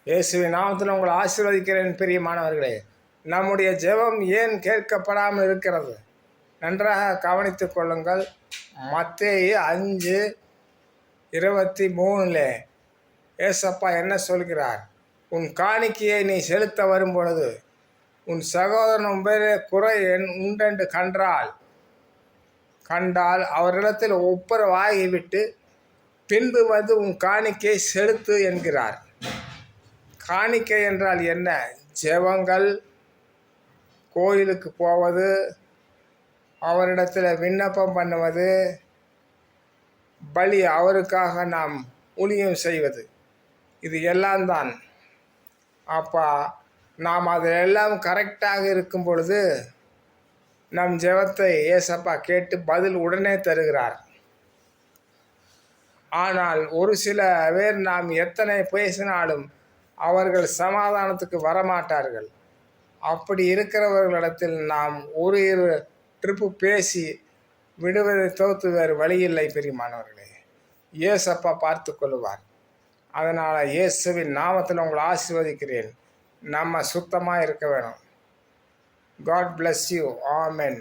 இயேசுவின் நாமத்தில் உங்களை ஆசீர்வதிக்கிறேன். பிரியமானவர்களே, நம்முடைய ஜெபம் ஏன் கேட்கப்படாமல் இருக்கிறது? நன்றாக கவனித்துக் கொள்ளுங்கள். மத்தேயு 5:23 ஏசப்பா என்ன சொல்கிறார்? உன் காணிக்கையை நீ செலுத்த வரும் பொழுது உன் சகோதரன் பேரே குறை உண்டென்று கண்டால் அவரிடத்தில் ஒப்புரவாகிவிட்டு பின்பு வந்து உன் காணிக்கையை செலுத்து என்கிறார். காணிக்கை என்றால் என்ன? ஜெபங்கள், கோயிலுக்கு போவது, அவரிடத்தில் விண்ணப்பம் பண்ணுவது, பலி, அவருக்காக நாம் ஊழியம் செய்வது, இது எல்லாம் தான். அப்பா, நாம் அதிலெல்லாம் கரெக்டாக இருக்கும் பொழுது நம் ஜெபத்தை ஏசப்பா கேட்டு பதில் உடனே தருகிறார். ஆனால் ஒரு சில பேர் நாம் எத்தனை பேசினாலும் அவர்கள் சமாதானத்துக்கு வரமாட்டார்கள். அப்படி இருக்கிறவர்களிடத்தில் நாம் ஒரு ட்ரிப்பு பேசி விடுவதை தவிர்த்து வேறு வழியில்லை. பிரியமானவர்களே, இயேசப்பா பார்த்து கொள்வார். அதனால் இயேசுவின் நாமத்தில் உங்களை ஆசீர்வதிக்கிறேன். நம்ம சுத்தமாக இருக்க வேணும். God bless you. Amen.